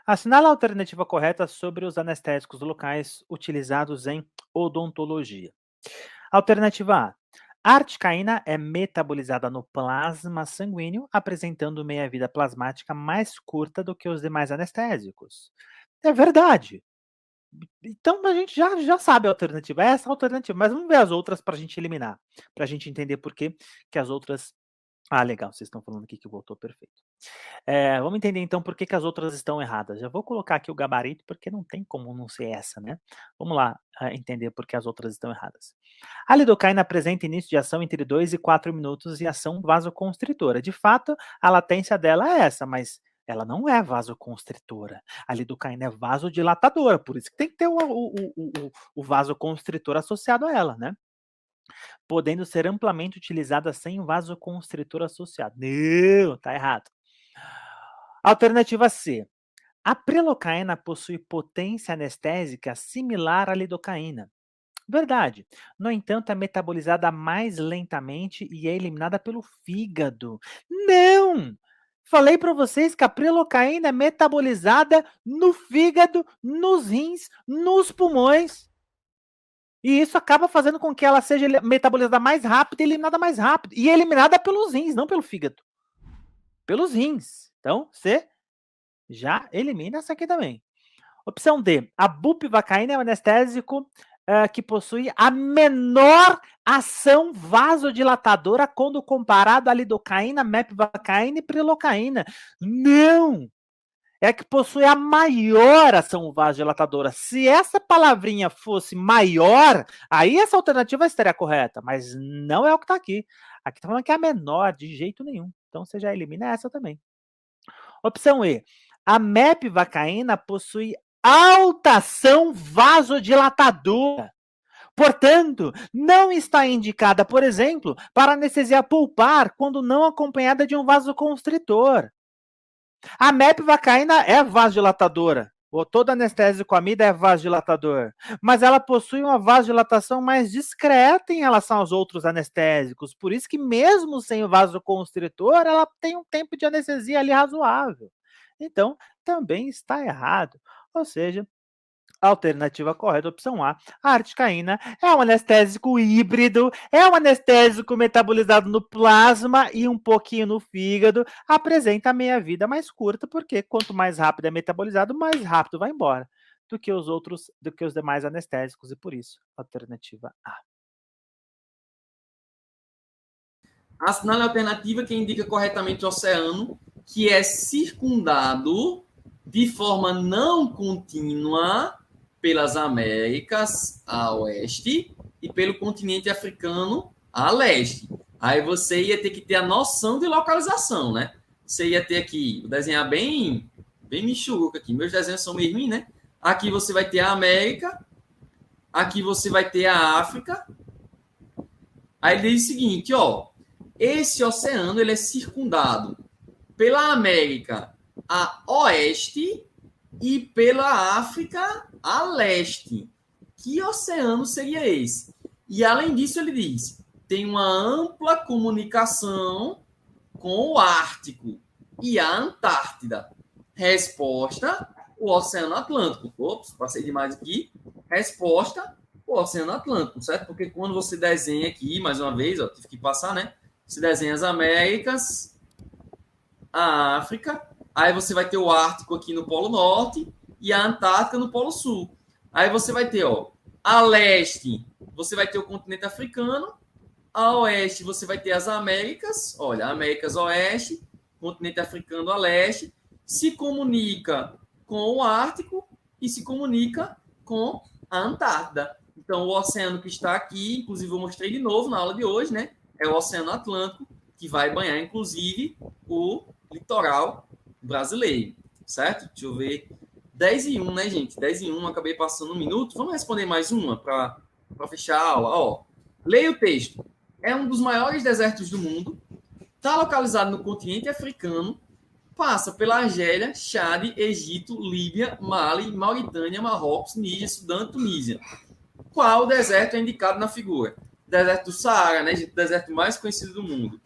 Assinala a alternativa correta sobre os anestésicos locais utilizados em odontologia. Alternativa A. A articaína é metabolizada no plasma sanguíneo, apresentando meia-vida plasmática mais curta do que os demais anestésicos. É verdade. Então a gente já sabe a alternativa, é essa a alternativa, mas vamos ver as outras para a gente eliminar, para a gente entender por que que as outras. Ah, legal, vocês estão falando aqui que voltou perfeito. Vamos entender então por que que as outras estão erradas. Já vou colocar aqui o gabarito, porque não tem como não ser essa, né. Vamos lá, entender por que as outras estão erradas. A lidocaína apresenta início de ação entre 2 e 4 minutos e ação vasoconstritora. De fato, a latência dela é essa, mas ela não é vasoconstritora. A lidocaína é vasodilatadora, por isso que tem que ter o vasoconstritor associado a ela, né, podendo ser amplamente utilizada sem vasoconstritor associado. Não, tá errado. Alternativa C. A prelocaína possui potência anestésica similar à lidocaína. Verdade. No entanto, é metabolizada mais lentamente e é eliminada pelo fígado. Não! Falei para vocês que a prelocaína é metabolizada no fígado, nos rins, nos pulmões. E isso acaba fazendo com que ela seja metabolizada mais rápido e eliminada mais rápido. E eliminada pelos rins, não pelo fígado. Pelos rins. Então, você já elimina essa aqui também. Opção D. A bupivacaína é um anestésico que possui a menor ação vasodilatadora quando comparado à lidocaína, mepivacaína e prilocaína. Não! É que possui a maior ação vasodilatadora. Se essa palavrinha fosse maior, aí essa alternativa estaria correta, mas não é o que está aqui. Aqui está falando que é a menor, de jeito nenhum. Então você já elimina essa também. Opção E. A mepivacaína possui alta ação vasodilatadora. Portanto, não está indicada, por exemplo, para anestesia pulpar quando não acompanhada de um vasoconstritor. A mepivacaína é vasodilatadora. Todo anestésico amida é vasodilatador, mas ela possui uma vasodilatação mais discreta em relação aos outros anestésicos. Por isso que mesmo sem o vasoconstritor, ela tem um tempo de anestesia ali razoável. Então, também está errado. Ou seja, a alternativa correta, opção A, a articaína é um anestésico híbrido, é um anestésico metabolizado no plasma e um pouquinho no fígado, apresenta meia-vida mais curta, porque quanto mais rápido é metabolizado, mais rápido vai embora do que os demais anestésicos, e por isso, alternativa A. Assinale a alternativa que indica corretamente o oceano, que é circundado de forma não contínua pelas Américas a oeste e pelo continente africano a leste. Aí você ia ter que ter a noção de localização, né? Você ia ter aqui, vou desenhar bem michuruca aqui. Meus desenhos são meio ruins, né? Aqui você vai ter a América, aqui você vai ter a África. Aí ele diz o seguinte, ó, esse oceano ele é circundado pela América a oeste e pela África a leste. Que oceano seria esse? E além disso ele diz, tem uma ampla comunicação com o Ártico e a Antártida. Resposta, o Oceano Atlântico. Ops, passei demais aqui. Resposta, o Oceano Atlântico, certo? Porque quando você desenha aqui, mais uma vez, ó, tive que passar, né? Você desenha as Américas, a África, aí você vai ter o Ártico aqui no Polo Norte e a Antártica no Polo Sul. Aí você vai ter, ó, a leste, você vai ter o continente africano, a oeste você vai ter as Américas, olha, Américas Oeste, continente africano a leste, se comunica com o Ártico e se comunica com a Antártida. Então, o oceano que está aqui, inclusive eu mostrei de novo na aula de hoje, né? É o Oceano Atlântico, que vai banhar, inclusive, o litoral brasileiro, certo? Deixa eu ver. 10 e 1, né, gente? 10 e 1, acabei passando um minuto. Vamos responder mais uma para fechar a aula. Ó, leia o texto. É um dos maiores desertos do mundo. Está localizado no continente africano. Passa pela Argélia, Chad, Egito, Líbia, Mali, Mauritânia, Marrocos, Níger, Sudão e Tunísia. Qual deserto é indicado na figura? Deserto do Saara, né, gente? O deserto mais conhecido do mundo.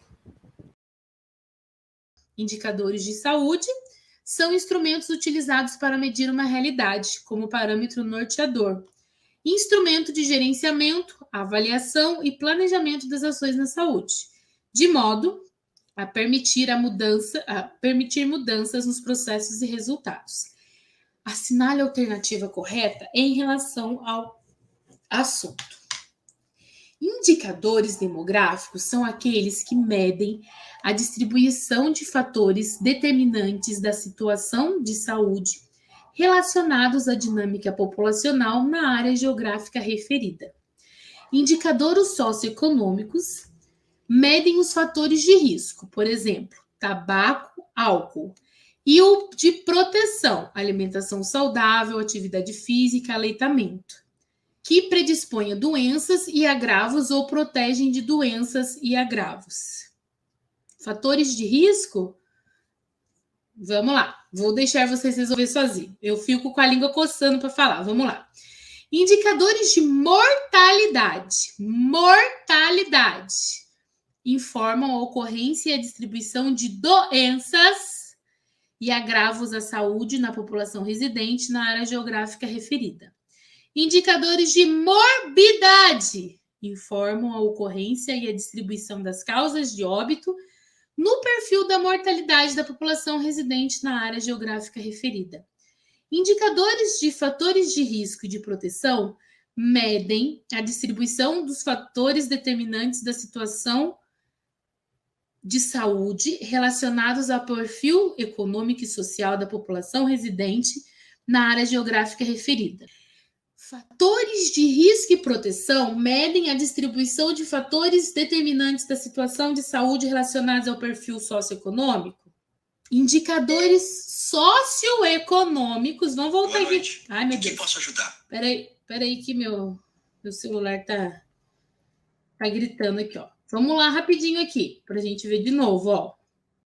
Indicadores de saúde. são instrumentos utilizados para medir uma realidade, como parâmetro norteador, instrumento de gerenciamento, avaliação e planejamento das ações na saúde, de modo a permitir mudanças nos processos e resultados. Assinale a alternativa correta em relação ao assunto. Indicadores demográficos são aqueles que medem a distribuição de fatores determinantes da situação de saúde relacionados à dinâmica populacional na área geográfica referida. Indicadores socioeconômicos medem os fatores de risco, por exemplo, tabaco, álcool, e o de proteção, alimentação saudável, atividade física, aleitamento, que predispõem a doenças e agravos ou protegem de doenças e agravos. Fatores de risco? Vamos lá, vou deixar vocês resolver sozinhos. Eu fico com a língua coçando para falar, vamos lá. Indicadores de mortalidade. Mortalidade informam a ocorrência e a distribuição de doenças e agravos à saúde na população residente na área geográfica referida. Indicadores de morbidade informam a ocorrência e a distribuição das causas de óbito no perfil da mortalidade da população residente na área geográfica referida. Indicadores de fatores de risco e de proteção medem a distribuição dos fatores determinantes da situação de saúde relacionados ao perfil econômico e social da população residente na área geográfica referida. Fatores de risco e proteção medem a distribuição de fatores determinantes da situação de saúde relacionados ao perfil socioeconômico. Indicadores socioeconômicos. Vamos voltar aqui. Ai, meu Deus. Que posso ajudar? Peraí que meu celular tá gritando aqui, ó. Vamos lá rapidinho aqui, para a gente ver de novo, ó.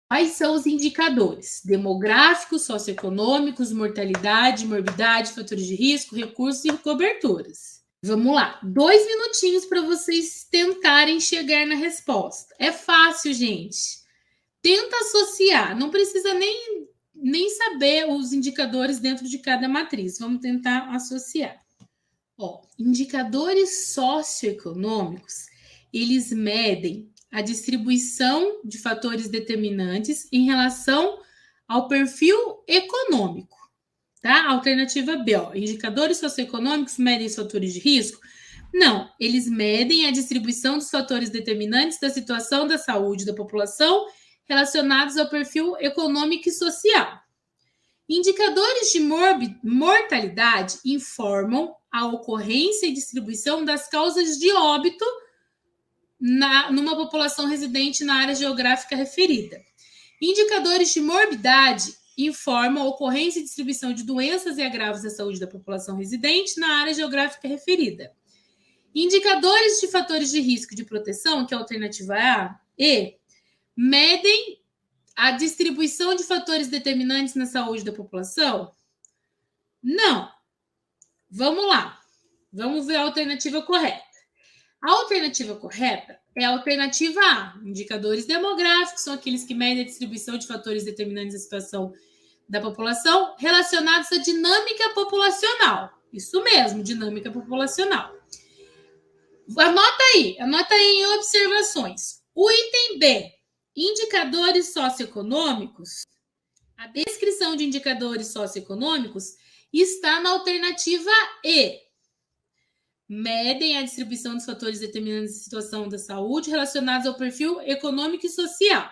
Quais são os indicadores? Demográficos, socioeconômicos, mortalidade, morbidade, fatores de risco, recursos e coberturas. Vamos lá, 2 minutinhos para vocês tentarem chegar na resposta. É fácil, gente. Tenta associar, não precisa nem saber os indicadores dentro de cada matriz. Vamos tentar associar. Ó, indicadores socioeconômicos, eles medem a distribuição de fatores determinantes em relação ao perfil econômico, tá? Alternativa B, ó, indicadores socioeconômicos medem os fatores de risco? Não, eles medem a distribuição dos fatores determinantes da situação da saúde da população relacionados ao perfil econômico e social. Indicadores de mortalidade informam a ocorrência e distribuição das causas de óbito numa população residente na área geográfica referida. Indicadores de morbidade informam a ocorrência e distribuição de doenças e agravos à saúde da população residente na área geográfica referida. Indicadores de fatores de risco de proteção, que é a alternativa A e medem a distribuição de fatores determinantes na saúde da população? Não. Vamos lá. Vamos ver a alternativa correta. A alternativa correta é a alternativa A. Indicadores demográficos são aqueles que medem a distribuição de fatores determinantes da situação da população relacionados à dinâmica populacional. Isso mesmo, dinâmica populacional. Anota aí em observações. O item B, indicadores socioeconômicos, a descrição de indicadores socioeconômicos está na alternativa E. Medem a distribuição dos fatores determinantes da situação da saúde relacionados ao perfil econômico e social.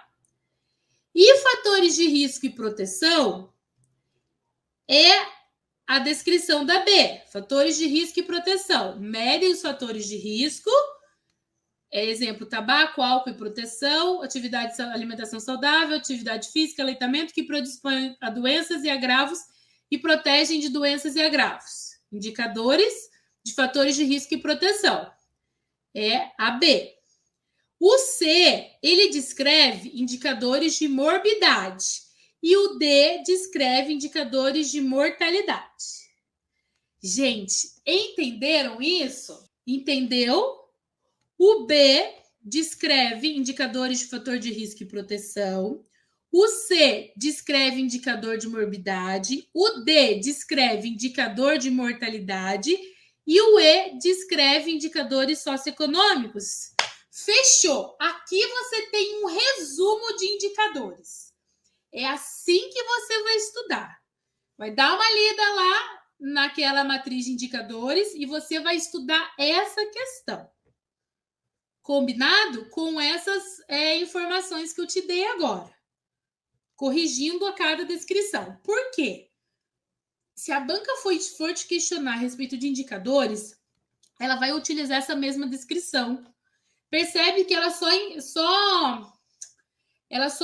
E fatores de risco e proteção é a descrição da B. Fatores de risco e proteção. Medem os fatores de risco. Exemplo, tabaco, álcool e proteção, atividade, alimentação saudável, atividade física, aleitamento, que predispõem a doenças e agravos e protegem de doenças e agravos. Indicadores de fatores de risco e proteção. É a B. O C, ele descreve indicadores de morbidade. E o D descreve indicadores de mortalidade. Gente, entenderam isso? Entendeu? O B descreve indicadores de fator de risco e proteção. O C descreve indicador de morbidade. O D descreve indicador de mortalidade. E o E descreve indicadores socioeconômicos. Fechou! Aqui você tem um resumo de indicadores. É assim que você vai estudar. Vai dar uma lida lá naquela matriz de indicadores e você vai estudar essa questão. Combinado com essas informações que eu te dei agora. Corrigindo a cada descrição. Por quê? Se a banca for te questionar a respeito de indicadores, ela vai utilizar essa mesma descrição. Percebe que ela só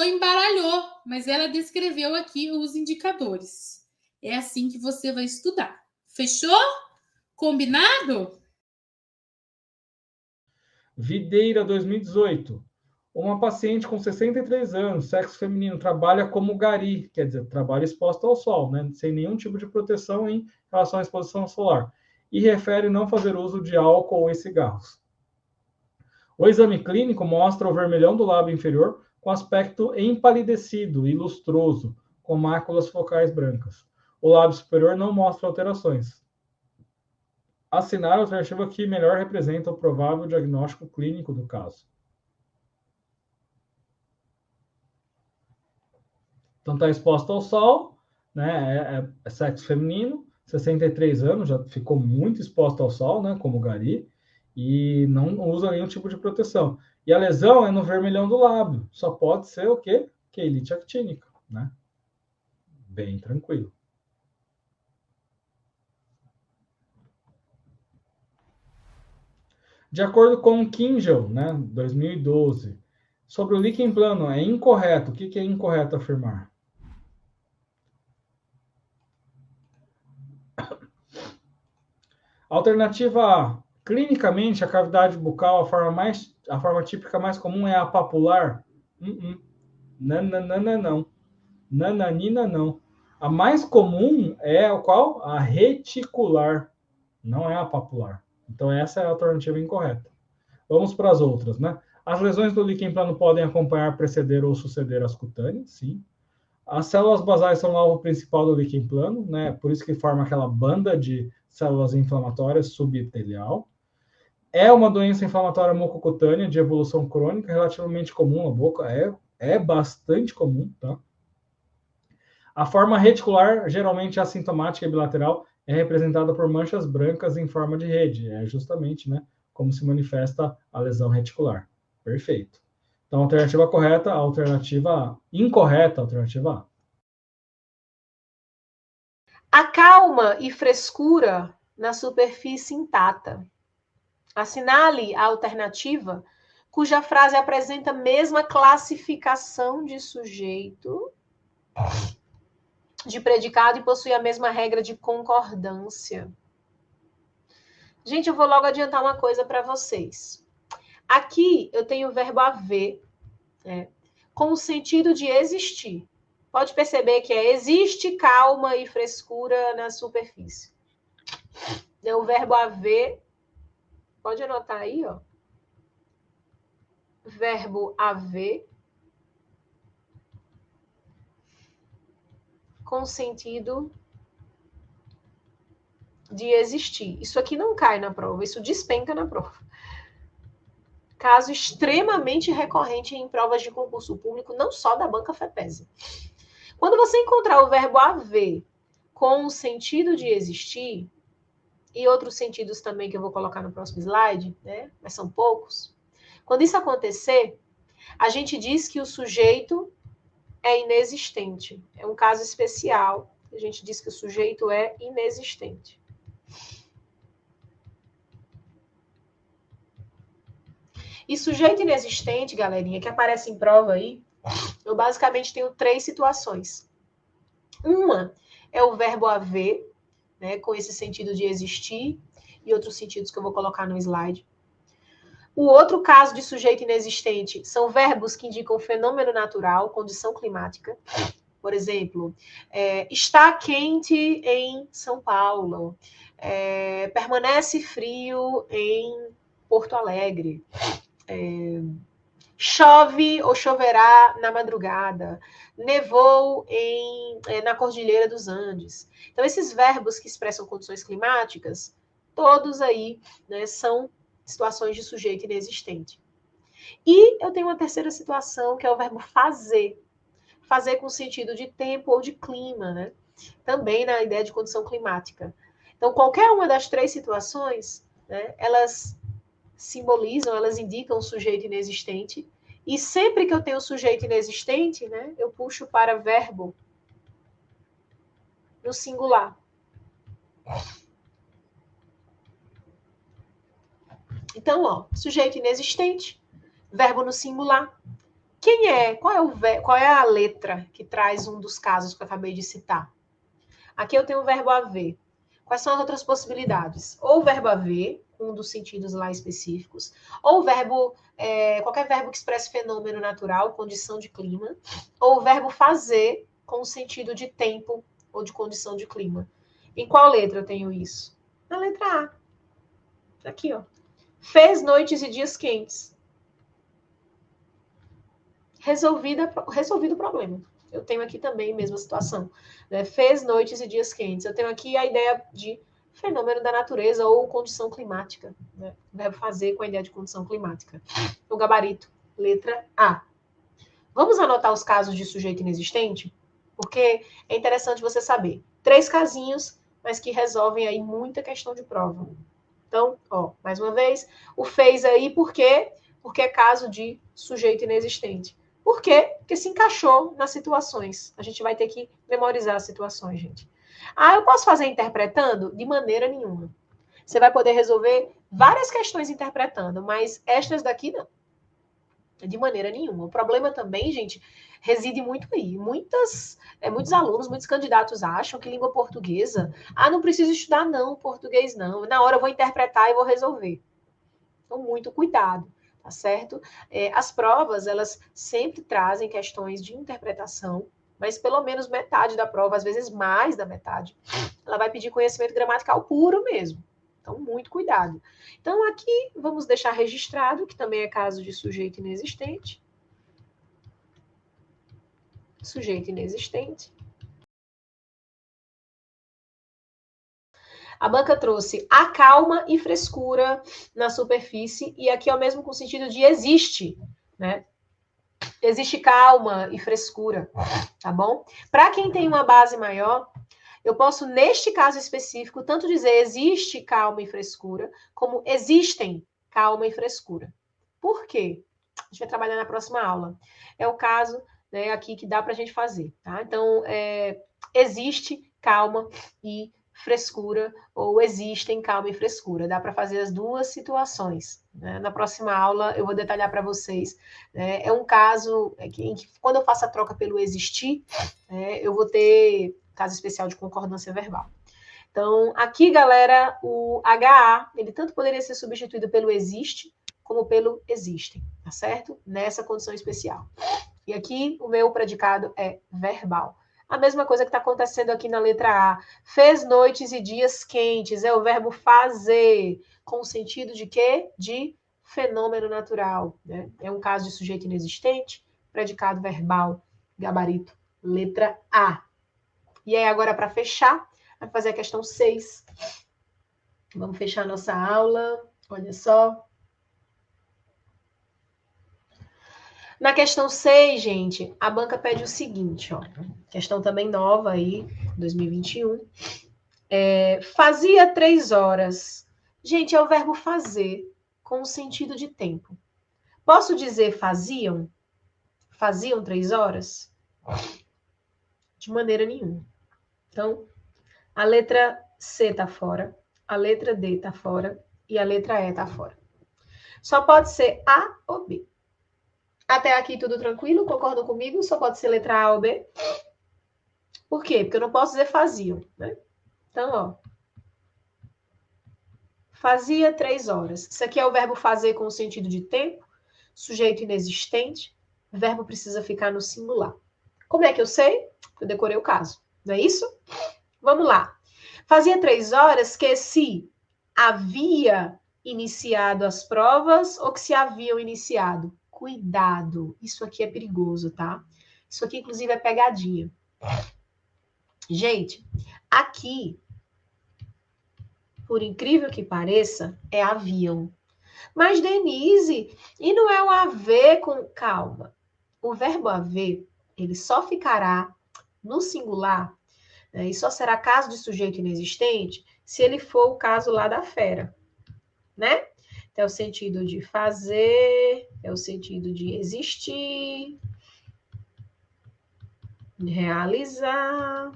embaralhou, mas ela descreveu aqui os indicadores. É assim que você vai estudar. Fechou? Combinado? Videira 2018. Uma paciente com 63 anos, sexo feminino, trabalha como gari, quer dizer, trabalha exposta ao sol, né, sem nenhum tipo de proteção em relação à exposição solar, e refere não fazer uso de álcool e cigarros. O exame clínico mostra o vermelhão do lábio inferior com aspecto empalidecido e lustroso, com máculas focais brancas. O lábio superior não mostra alterações. Assinar a alternativa que melhor representa o provável diagnóstico clínico do caso. Então, está exposta ao sol, né? É sexo feminino, 63 anos, já ficou muito exposta ao sol, né? Como gari, e não usa nenhum tipo de proteção. E a lesão é no vermelhão do lábio. Só pode ser o quê? Queilite actínica, né? Bem tranquilo. De acordo com Kingel, né, 2012, sobre o líquen plano, é incorreto. O que é incorreto afirmar? Alternativa A. Clinicamente, a cavidade bucal, a forma típica mais comum é a papular? Nananana, não. Nananina, não. A mais comum é qual? A reticular. Não é a papular. Então, essa é a alternativa incorreta. Vamos para as outras, né? As lesões do líquen plano podem acompanhar, preceder ou suceder as cutâneas, sim. As células basais são o alvo principal do líquen plano, né? Por isso que forma aquela banda de células inflamatórias subepitelial. É uma doença inflamatória mucocutânea de evolução crônica, relativamente comum na boca, é bastante comum, tá? A forma reticular, geralmente assintomática e bilateral, é representada por manchas brancas em forma de rede. É justamente, né, como se manifesta a lesão reticular. Perfeito. Então, alternativa correta, alternativa incorreta, alternativa A. Acalma e frescura na superfície intacta. Assinale a alternativa cuja frase apresenta a mesma classificação de sujeito, de predicado e possui a mesma regra de concordância. Gente, eu vou logo adiantar uma coisa para vocês. Aqui eu tenho o verbo haver, né, com o sentido de existir. Pode perceber que existe calma e frescura na superfície. É o verbo haver. Pode anotar aí, ó. Verbo haver com sentido de existir. Isso aqui não cai na prova, isso despenca na prova. Caso extremamente recorrente em provas de concurso público, não só da banca FEPESA. Quando você encontrar o verbo haver com o sentido de existir, e outros sentidos também que eu vou colocar no próximo slide, né? Mas são poucos. Quando isso acontecer, a gente diz que o sujeito é inexistente. É um caso especial. A gente diz que o sujeito é inexistente. E sujeito inexistente, galerinha, que aparece em prova aí, eu basicamente tenho 3 situações. Uma é o verbo haver, né, com esse sentido de existir, e outros sentidos que eu vou colocar no slide. O outro caso de sujeito inexistente são verbos que indicam fenômeno natural, condição climática. Por exemplo, está quente em São Paulo, permanece frio em Porto Alegre, Chove ou choverá na madrugada. Nevou na Cordilheira dos Andes. Então, esses verbos que expressam condições climáticas, todos aí, né, são situações de sujeito inexistente. E eu tenho uma terceira situação, que é o verbo fazer. Fazer com sentido de tempo ou de clima, né? Também na ideia de condição climática. Então, qualquer uma das três situações, né, elas simbolizam, elas indicam um sujeito inexistente. E sempre que eu tenho sujeito inexistente, né, eu puxo para verbo no singular. Então, ó, sujeito inexistente, verbo no singular. Quem é? Qual é a letra que traz um dos casos que eu acabei de citar? Aqui eu tenho o verbo haver. Quais são as outras possibilidades? Ou o verbo haver, um dos sentidos lá específicos, ou o verbo, qualquer verbo que expresse fenômeno natural, condição de clima, ou o verbo fazer, com o sentido de tempo ou de condição de clima. Em qual letra eu tenho isso? Na letra A. Aqui, ó. Fez noites e dias quentes. Resolvido o problema. Eu tenho aqui também a mesma situação. Né? Fez noites e dias quentes. Eu tenho aqui a ideia de fenômeno da natureza ou condição climática. Né? Verbo fazer com a ideia de condição climática. O gabarito, letra A. Vamos anotar os casos de sujeito inexistente? Porque é interessante você saber. 3 casinhos, mas que resolvem aí muita questão de prova. Então, ó, mais uma vez, o fez aí por quê? Porque é caso de sujeito inexistente. Por quê? Porque se encaixou nas situações. A gente vai ter que memorizar as situações, gente. Ah, eu posso fazer interpretando? De maneira nenhuma. Você vai poder resolver várias questões interpretando, mas estas daqui não. De maneira nenhuma. O problema também, gente, reside muito aí. Muitos alunos, muitos candidatos acham que língua portuguesa, não preciso estudar não, português não. Na hora eu vou interpretar e vou resolver. Então, muito cuidado. Tá certo? As provas, elas sempre trazem questões de interpretação, mas pelo menos metade da prova, às vezes mais da metade, ela vai pedir conhecimento gramatical puro mesmo. Então, muito cuidado. Então, aqui, vamos deixar registrado, que também é caso de sujeito inexistente. Sujeito inexistente. A banca trouxe a calma e frescura na superfície, e aqui é o mesmo com o sentido de existe, né? Existe calma e frescura, tá bom? Para quem tem uma base maior, eu posso, neste caso específico, tanto dizer existe calma e frescura, como existem calma e frescura. Por quê? A gente vai trabalhar na próxima aula. É o caso, né, aqui que dá para a gente fazer, tá? Então, existe calma e frescura, ou existem calma e frescura. Dá para fazer as duas situações. Né? Na próxima aula eu vou detalhar para vocês. É um caso em que, quando eu faço a troca pelo existir, eu vou ter caso especial de concordância verbal. Então, aqui, galera, o HA, ele tanto poderia ser substituído pelo existe, como pelo existem, tá certo? Nessa condição especial. E aqui, o meu predicado é verbal. A mesma coisa que está acontecendo aqui na letra A. Fez noites e dias quentes. É o verbo fazer. Com o sentido de quê? De fenômeno natural. Né? É um caso de sujeito inexistente. Predicado verbal. Gabarito. Letra A. E aí, agora, para fechar, vai fazer a questão 6. Vamos fechar a nossa aula. Olha só. Na questão 6, gente, a banca pede o seguinte, ó. Questão também nova aí, 2021. Fazia 3 horas. Gente, é o verbo fazer, com o sentido de tempo. Posso dizer faziam? Faziam 3 horas? De maneira nenhuma. Então, a letra C tá fora, a letra D tá fora e a letra E tá fora. Só pode ser A ou B. Até aqui tudo tranquilo? Concordam comigo? Só pode ser letra A ou B? Por quê? Porque eu não posso dizer faziam, né? Então, ó. Fazia 3 horas. Isso aqui é o verbo fazer com o sentido de tempo, sujeito inexistente. O verbo precisa ficar no singular. Como é que eu sei? Eu decorei o caso. Não é isso? Vamos lá. Fazia 3 horas que se havia iniciado as provas ou que se haviam iniciado? cuidado. Isso aqui é perigoso, tá? Isso aqui, inclusive, é pegadinha. Gente, aqui, por incrível que pareça, é avião. Mas, Denise, e não é o haver com... Calma. O verbo haver, ele só ficará no singular, né, e só será caso de sujeito inexistente se ele for o caso lá da fera, né? Então, é o sentido de fazer, é o sentido de existir, de realizar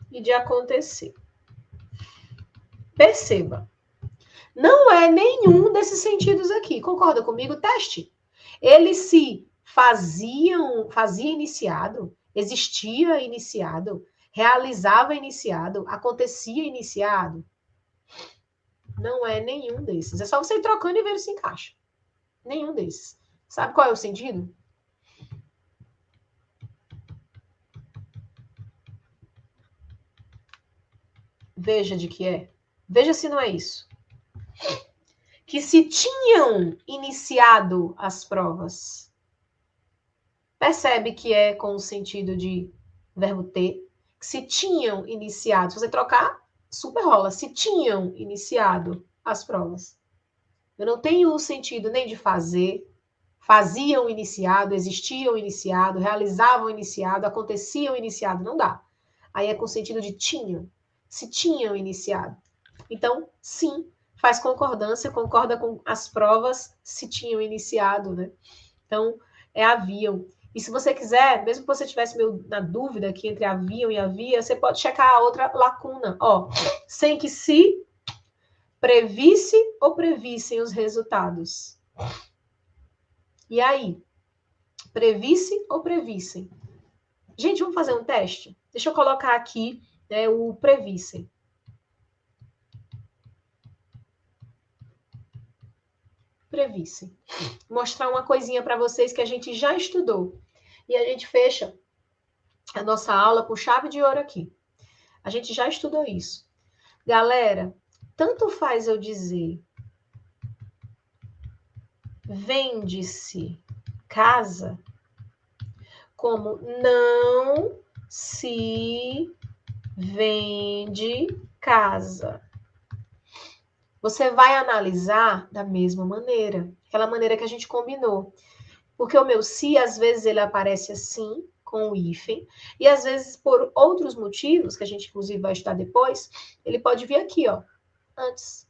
e de acontecer. Perceba, não é nenhum desses sentidos aqui. Concorda comigo? Teste. Eles se fazia iniciado, existia iniciado, realizava iniciado, acontecia iniciado. Não é nenhum desses. É só você ir trocando e ver se encaixa. Nenhum desses. Sabe qual é o sentido? Veja de que é. Veja se não é isso. Que se tinham iniciado as provas. Percebe que é com o sentido de verbo ter. Que se tinham iniciado. Se você trocar, super rola. Se tinham iniciado as provas. Eu não tenho o sentido nem de fazer. Faziam iniciado, existiam iniciado, realizavam iniciado, aconteciam iniciado. Não dá. Aí é com o sentido de tinham. Se tinham iniciado. Então, sim, faz concordância, concorda com as provas se tinham iniciado, né? Então, é haviam. E se você quiser, mesmo que você estivesse meio na dúvida aqui entre haviam e havia, você pode checar a outra lacuna. Ó, sem que se previsse ou previssem os resultados. E aí? Previsse ou previssem? Gente, vamos fazer um teste? Deixa eu colocar aqui, né, o previssem. Previssem. Mostrar uma coisinha para vocês que a gente já estudou. E a gente fecha a nossa aula com chave de ouro aqui. A gente já estudou isso. Galera, tanto faz eu dizer vende-se casa, como não se vende casa. Você vai analisar da mesma maneira, aquela maneira que a gente combinou. Porque o meu se, às vezes, ele aparece assim, com o hífen, e às vezes, por outros motivos, que a gente, inclusive, vai estudar depois, ele pode vir aqui, ó, antes.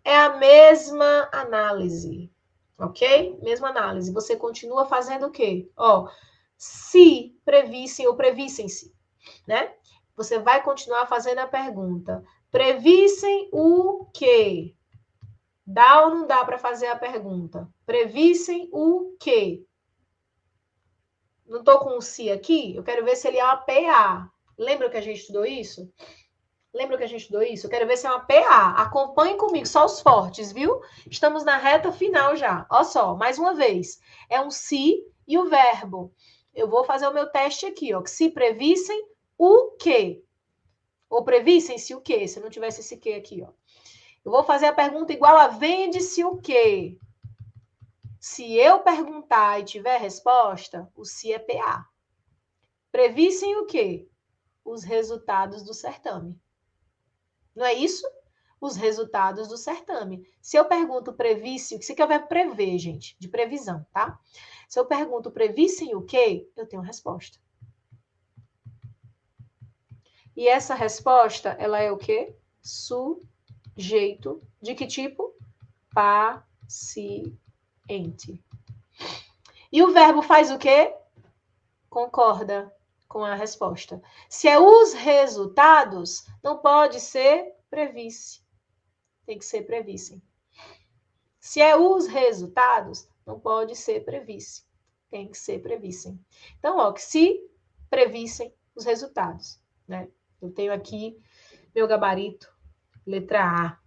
É a mesma análise, ok? Mesma análise. Você continua fazendo o quê? Ó, se previssem ou previssem-se, né? Você vai continuar fazendo a pergunta. Previssem o quê? Dá ou não dá para fazer a pergunta? Previssem o quê? Não estou com o se aqui? Eu quero ver se ele é uma PA. Lembra que a gente estudou isso? Lembra que a gente estudou isso? Eu quero ver se é uma PA. Acompanhe comigo, só os fortes, viu? Estamos na reta final já. Olha só, mais uma vez. É um se e o verbo. Eu vou fazer o meu teste aqui, ó. Se previssem o quê? Ou previssem-se o quê? Se não tivesse esse quê aqui, ó. Eu vou fazer a pergunta igual a vende-se o quê? Se eu perguntar e tiver resposta, o se é PA. Previssem o quê? Os resultados do certame. Não é isso? Os resultados do certame. Se eu pergunto previsse, o que você quer ver prever, gente? De previsão, tá? Se eu pergunto previssem o quê? Eu tenho resposta. E essa resposta, ela é o quê? Sujeito. De que tipo? Paciente. E o verbo faz o quê? Concorda com a resposta. Se é os resultados, não pode ser previsse. Tem que ser previssem. Se é os resultados, não pode ser previsse. Tem que ser previssem. Então, ó, que se previssem os resultados, né? Eu tenho aqui meu gabarito, letra A.